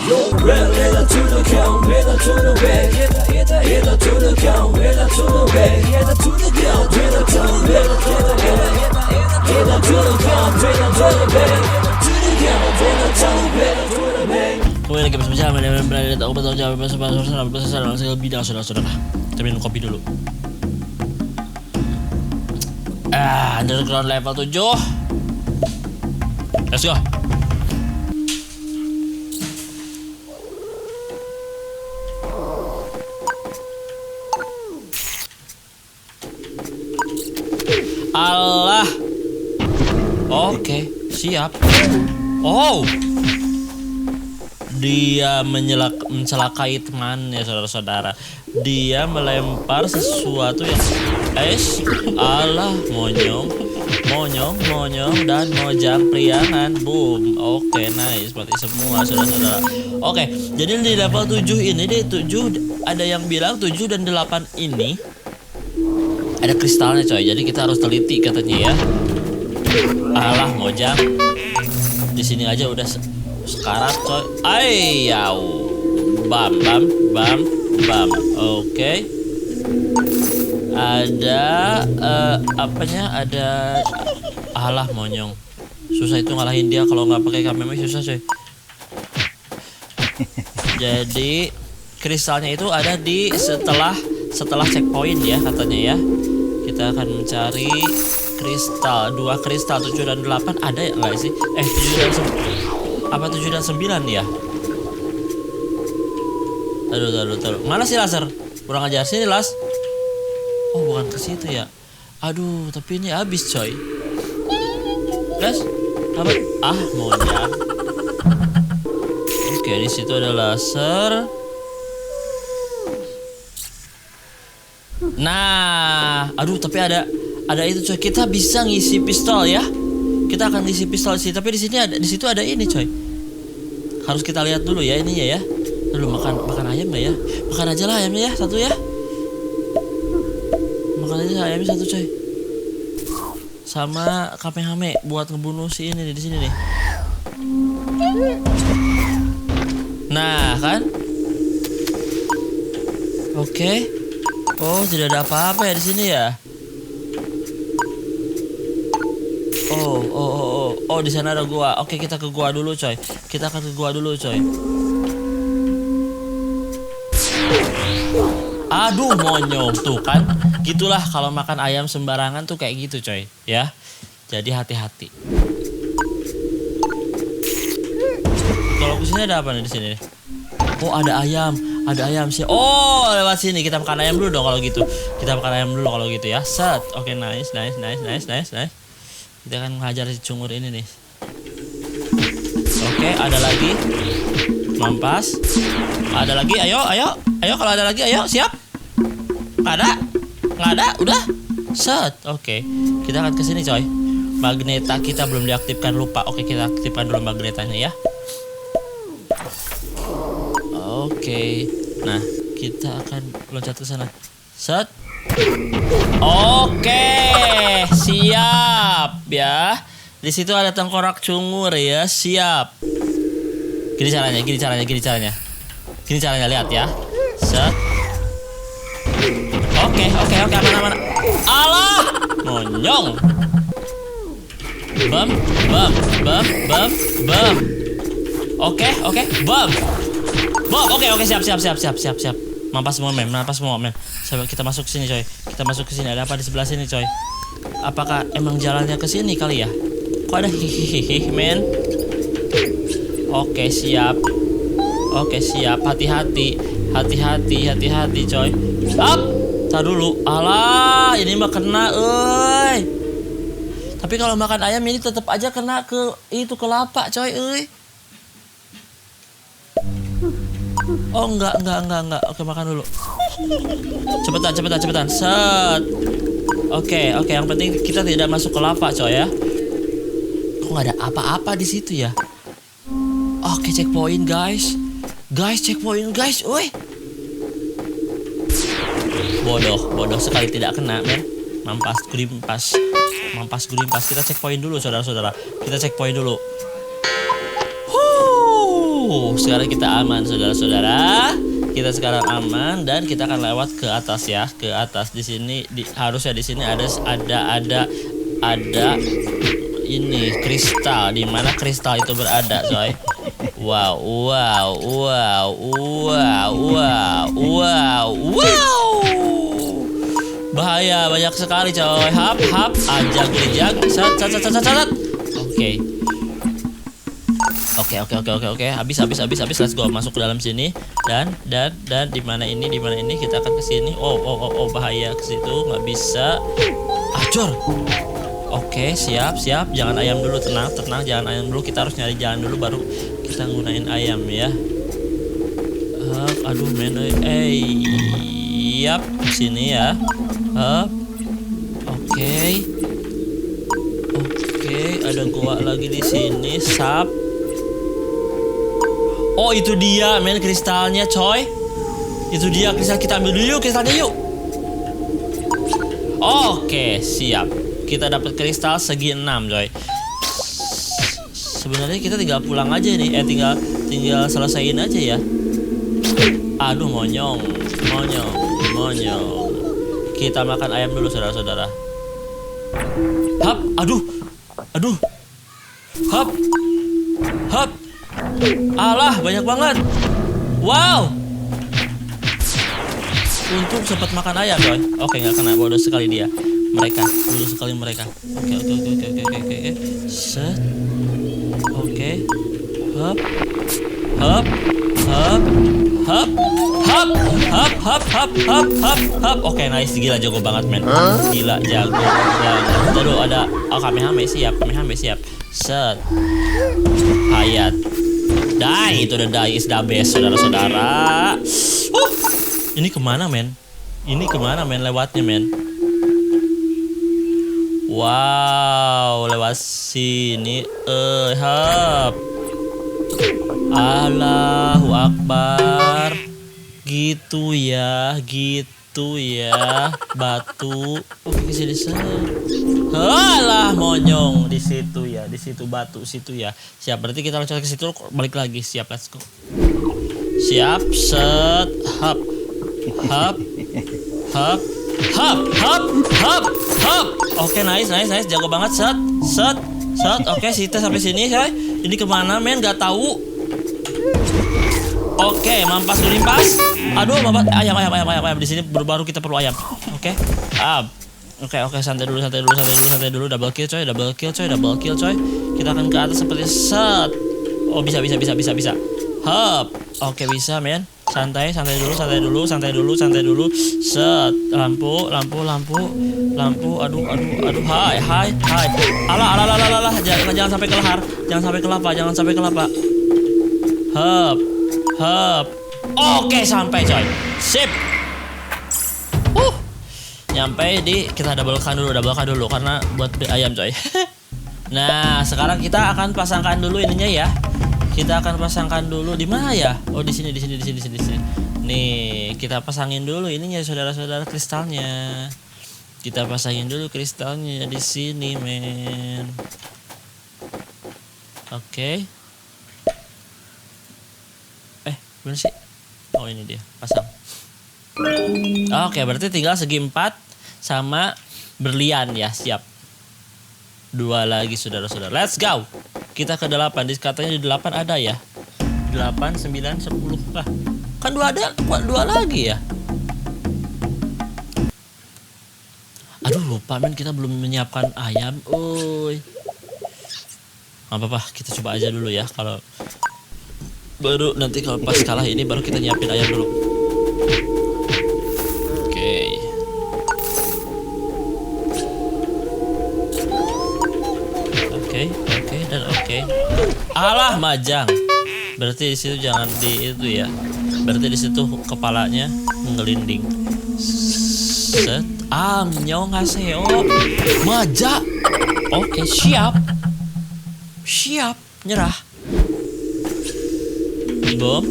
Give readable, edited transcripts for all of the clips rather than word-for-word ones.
Kembali lagi bersama berada di aku betul jawab bersama bidang saudara-saudara. Kita minum kopi dulu. Underground level 7. Let's go. Allah. Oke, siap. Oh. Dia mencelakai temannya, saudara-saudara. Dia melempar sesuatu yang Allah, monyong dan mojang priangan. Boom. Oke, nice. Mati semua, saudara-saudara. Oke, jadi di level 7 ini, di 7 ada yang bilang 7 dan 8 ini ada kristalnya, coy. Jadi kita harus teliti katanya ya. Allah, mojang. Di sini aja udah sekarat, coy. Ayau. Bam. Oke. Ada apanya? Ada alah, monyong. Susah itu ngalahin dia kalau nggak pakai kamera, susah, coy. Jadi kristalnya itu ada di setelah checkpoint ya katanya ya. Kita akan mencari kristal, 2 kristal 7 dan 8 ada ya enggak sih? 7 dan 9 apa 7 dan 9 ya? Aduh. Mana sih laser? Kurang ajar, sini las. Oh, bukan ke situ ya. Aduh, tapi ini habis, coy. Las, apa? Monyet. Oke, di situ ada laser. Nah, aduh, tapi ada itu, coy. Kita bisa ngisi pistol ya. Kita akan ngisi pistol sih, tapi di situ ada ini, coy. Harus kita lihat dulu ya ininya ya. Dulu makan ayam nggak ya? Makan aja lah ayamnya ya, satu ya. Makan aja ayamnya satu, coy. Sama kamehame buat ngebunuh si ini di sini nih. Nah, kan? Oke. Oh, tidak ada apa-apa ya di sini ya. Oh, di sana ada gua. Oke, kita ke gua dulu, coy. Kita akan ke gua dulu, coy. Aduh, monyong tuh kan. Gitulah kalau makan ayam sembarangan tuh kayak gitu, coy, ya. Jadi hati-hati. Kalau kesini ada apa nih di sini? Oh, ada ayam sih. Oh, lewat sini kita makan ayam dulu dong kalau gitu. Kita makan ayam dulu kalau gitu ya. Set. Oke, nice. Kita akan menghajar si cungur ini nih. Oke, ada lagi. Mampas. Ada lagi. Ayo. Kalau ada lagi, ayo. Siap. Nggak ada. Udah. Set. Oke. Kita akan ke sini, coy. Magneta kita belum diaktifkan, lupa. Oke, kita aktifkan dulu magnetanya ya. Oke. Nah, kita akan loncat ke sana. Set. Oke, siap ya. Di situ ada tengkorak cungur ya, siap. Gini caranya. Lihat ya. Set. Oke, aman. Allah, monyong. Bam. Oke, bam. Oke, siap. Mampas semua, mem. Coba kita masuk ke sini, coy. Ada apa di sebelah sini, coy? Apakah emang jalannya ke sini kali ya? Kok ada hihihi, men? Oke, siap. Hati-hati, coy. Up. Tar dulu. Alah, ini mah kena, euy. Tapi kalau makan ayam ini tetap aja kena ke kelapa, coy, euy. Oh, enggak. Oke, makan dulu. Cepetan. Set. Oke, yang penting kita tidak masuk ke lava, coy ya. Kok nggak ada apa-apa di situ ya? Oke, checkpoint, guys. Woi. Bodoh sekali tidak kena, men. Mampas green pass. Kita checkpoint dulu, saudara-saudara. sekarang kita aman saudara-saudara. Kita sekarang aman dan kita akan lewat ke atas ya, ke atas. Di sini harusnya di sini ada ini kristal. Di mana kristal itu berada, coy? Wow. Bahaya banyak sekali, coy. Hap, ajak gejak. Sat. Oke. Habis. Let's go. Masuk ke dalam sini. Dan di mana ini? Kita akan ke sini. Oh, bahaya ke situ, nggak bisa. Acur. Oke, siap. Jangan ayam dulu, tenang. Jangan ayam dulu. Kita harus nyari jalan dulu baru kita gunain ayam ya. Aduh, men. Yap, sini ya. Oke, ada gua lagi di sini. Sap. Oh, itu dia, men, kristalnya, coy. Itu dia kristal, kita ambil dulu yuk kristalnya yuk. Oke, siap. Kita dapat kristal segi 6, coy. Sebenarnya kita tinggal pulang aja nih. Tinggal selesaiin aja ya. Aduh, monyong. Kita makan ayam dulu, saudara-saudara. Hap, aduh. Hap. Alah, banyak banget. Wow. Untung sempat makan ayam, coy. Oke, nggak kena. Bodoh sekali dia. Mereka. Oke. Set. Oke. Hap. Oke, nice. Gila, jago banget, men. Gila, jago. Aduh, ada Kamehame siap. Set. Hayat. Die, itu udah die is the best, saudara-saudara. Ini kemana, men? Lewatnya, men? Wow, lewat sini. Hap. Allahu Akbar. Gitu ya. Batu. Oke, sini. Alah, monyong di situ ya. Di situ batu situ ya. Siap, berarti kita loncat ke situ, balik lagi. Siap, let's go. Siap, set. Hap. Oke, nice. Jago banget, set. Oke, kita sampai sini, coy. Ini kemana, men? Gak tahu. Oke, mampas gelimpas. Aduh, ayam. Di sini baru kita perlu ayam. Oke. Oke, santai dulu. Double kill, coy. Kita akan ke atas seperti set. Oh, bisa. Hop. Oke, bisa, men. Santai dulu. Set. Lampu. Aduh. Hai. Alah. Jangan sampai ke lahar. Jangan sampai kelapa. Hop. Oke, sampai, coy. Sip. Nyampe kita doublekan dulu karena buat ayam, coy. Nah, sekarang kita akan pasangkan dulu ininya ya. Kita akan pasangkan dulu di mana ya? Oh, di sini. Nih, kita pasangin dulu ininya, saudara-saudara, kristalnya. Kita pasangin dulu kristalnya di sini, men. Oke. Mana sih? Oh, ini dia, pasang. Oke, berarti tinggal segi 4 sama berlian ya, siap. 2 lagi, saudara-saudara. Let's go. Kita ke 8. Katanya di 8 ada ya. 8, 9, 10. Lah, kan 2 ada, 2 lagi ya. Aduh, lupa, men, kita belum menyiapkan ayam. Gak apa-apa, kita coba aja dulu ya. Kalau baru nanti kalau pas kalah ini baru kita nyiapin ayam dulu. Oke. Alah, majang. Berarti di situ jangan di itu ya. Berarti di situ kepalanya ngelinding. Set. Annyeonghaseyo. Maja. Oke, siap. Nyerah. Bom.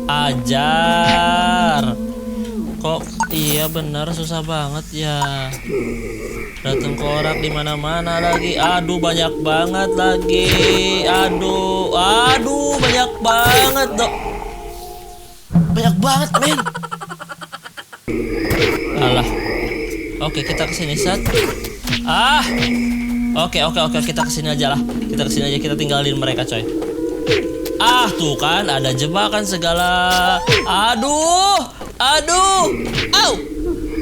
Ajar. Kok iya bener, susah banget ya. Datang korak di mana-mana lagi. Aduh, banyak banget lagi. Aduh, banyak banget dok. Banyak banget men. Alah. Oke kita kesini set. Oke kita kesini aja lah. Kita kesini aja, kita tinggalin mereka coy. Tuh kan ada jebakan segala. Aduh. Au.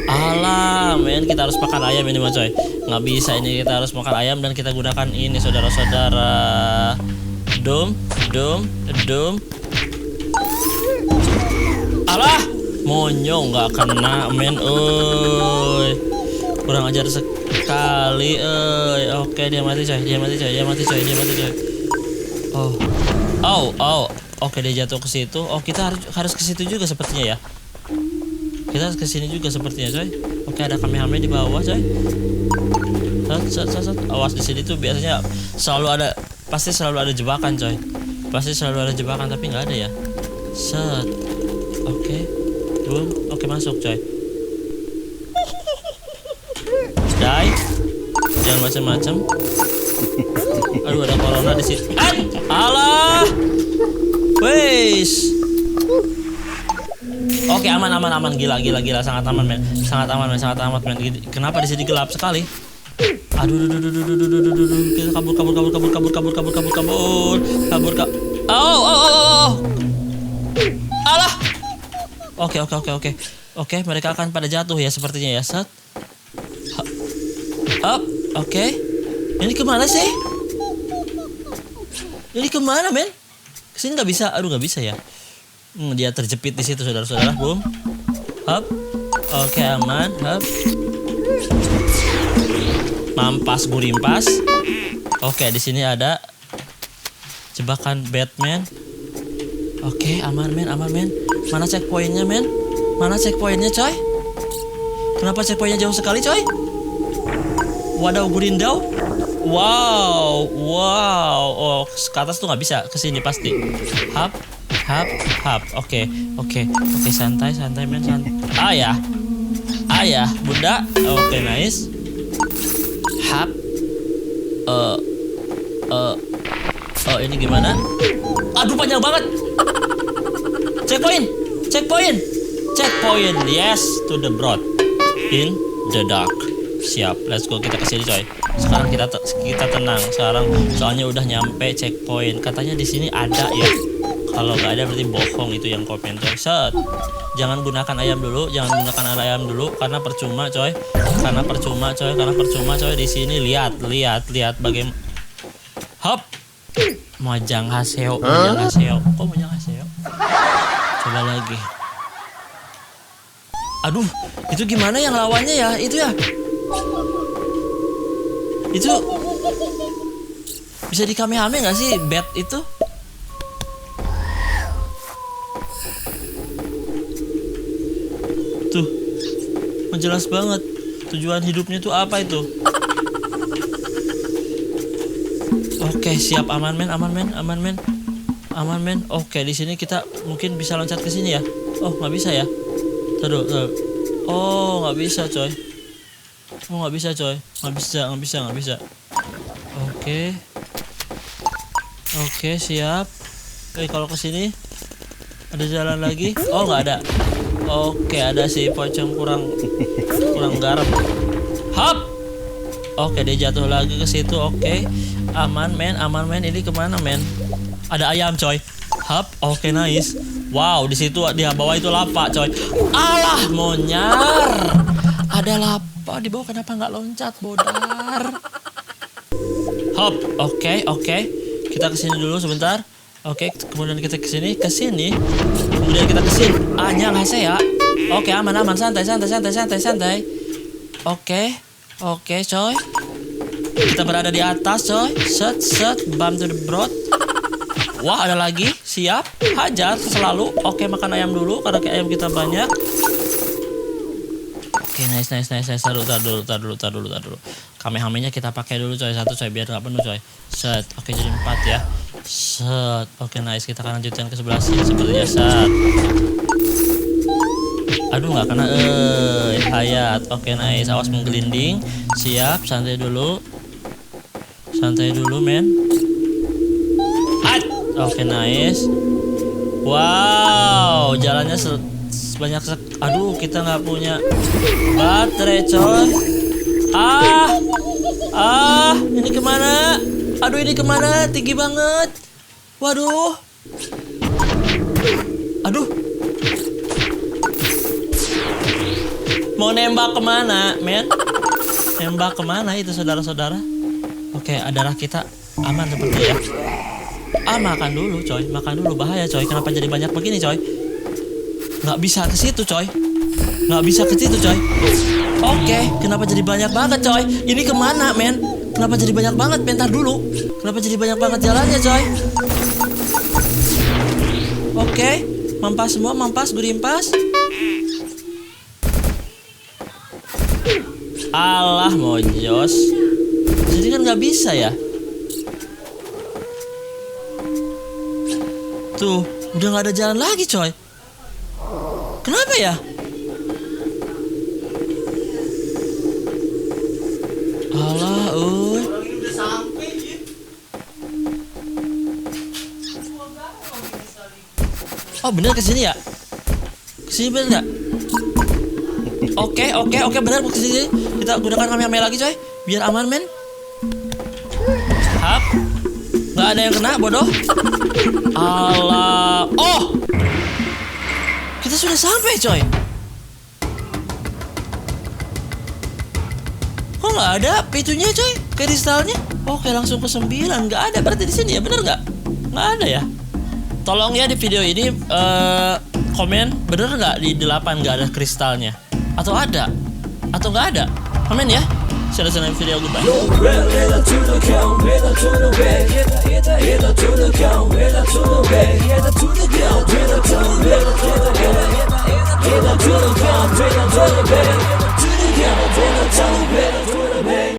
Alah men, kita harus makan ayam ini mah coy. Nggak bisa ini, kita harus makan ayam dan kita gunakan ini saudara-saudara. Dum. Alah, monyong nggak kena men. Kurang ajar sekali. Oke dia mati coy. Oke dia jatuh ke situ. Kita harus ke situ juga sepertinya ya. Kita harus ke sini juga sepertinya coy. Oke ada Kamehameha di bawah coy. Set. Awas di sini tuh biasanya pasti selalu ada jebakan coy. Tapi nggak ada ya. Set. Oke. Boom. Oke masuk coy. Die. Jangan macam-macam. Aduh ada corona di sini. Alah. Weis. Oke aman gila sangat aman men. Kenapa di sini gelap sekali? Aduh. Kita kabur. Alah. Oke, mereka akan pada jatuh ya sepertinya ya. Set. Oke. Ini kemana sih? Ini kemana men? Kesini nggak bisa. Aduh nggak bisa ya. Dia terjepit di situ saudara-saudara. Boom. Hop. Oke aman. Hop. Mampas gurimpas. Oke di sini ada jebakan Batman. Oke aman men. Mana checkpointnya men? Coy? Kenapa checkpointnya jauh sekali coy? Wadaw gurindau. Wow. Ke atas tuh nggak bisa, ke sini pasti. Hap. Oke, santai men, santai. Ayah, bunda. Oke, nice. Hap. Ini gimana? Aduh, panjang banget. Checkpoint. Yes, to the broad. In the dark. Siap, let's go, kita kesini coy. Sekarang kita tenang. Sekarang soalnya udah nyampe checkpoint. Katanya di sini ada ya. Kalau nggak ada berarti bohong itu yang komen coy. Set. Jangan gunakan ayam dulu, karena percuma coy. Karena percuma coy. Di sini lihat bagaimana. Hop. Mojang haseo. Kok mojang haseo? Coba lagi. Aduh, itu gimana yang lawannya ya? Itu ya. Itu bisa di Kamehameha nggak sih bat itu? Tuh, menjelas banget. Tujuan hidupnya tuh apa itu? Oke, siap, aman men. Oke, di sini kita mungkin bisa loncat ke sini ya. Oh, nggak bisa ya? Taruh. Oh, nggak bisa coy. Nggak bisa. Oke, siap. Oke, kalau ke sini ada jalan lagi. Oh, nggak ada. Oke, ada si pocong kurang garam. Hop. Oke, dia jatuh lagi ke situ. Oke. Aman men. Ini kemana men? Ada ayam coy. Hop. Oke, nice. Wow, di situ di bawah itu lava coy. Alah, monyar. Ada lava di bawah, kenapa nggak loncat bodar? Hop. Oke. Kita kesini dulu sebentar. Oke, kemudian kita kesini. Kemudian kita kesini. Annyeonghaseyo. Oke, aman, santai. Oke, coy. Kita berada di atas, coy. Set, bam to the broad. Wah, ada lagi. Siap. Hajar selalu. Oke, makan ayam dulu karena ayam kita banyak. Oke, nice. Tar dulu. Kamehamenya kita pakai dulu coy. 1 coy biar nggak penuh coy. Set. Oke, jadi 4 ya. Set. Oke, nice. Kita akan lanjutkan ke sebelah sini sepertinya. Set. Aduh, nggak kena. Hayat. Oke, nice. Awas menggelinding. Siap. Santai dulu men. Oke, nice. Wow, jalannya sebanyak aduh, kita nggak punya baterai, coy. Ini kemana? Aduh, ini kemana? Tinggi banget. Waduh. Aduh. Mau nembak kemana, men? Nembak kemana itu, saudara-saudara? Oke, darah kita aman seperti ya. Makan dulu, coy. Makan dulu, bahaya, coy. Kenapa jadi banyak begini, coy? Nggak bisa ke situ, coy. Nggak bisa ke situ, coy. Oke, kenapa jadi banyak banget, coy? Ini kemana, men? Kenapa jadi banyak banget? Bentar dulu. Kenapa jadi banyak banget jalannya, coy? Oke, mampas semua, mampas, gue rimpas. Alah, mojos. Jadi kan nggak bisa ya? Tuh, udah nggak ada jalan lagi, coy. Kenapa ya? Alah, oh, bener kesini ya? Kesini bener nggak? Oke, bener kesini. Kita gunakan kamera lagi, coy. Biar aman, men. Hap. Nggak ada yang kena, bodoh. Alah. Oh! Kita sudah sampai, coy. Kok nggak ada pintunya, coy? Kristalnya? Oke, langsung ke 9. Nggak ada berarti di sini ya, bener nggak? Nggak ada ya? Tolong ya di video ini komen bener nggak di 8 nggak ada kristalnya? Atau ada? Atau nggak ada? Komen ya. Selesai video, goodbye. To the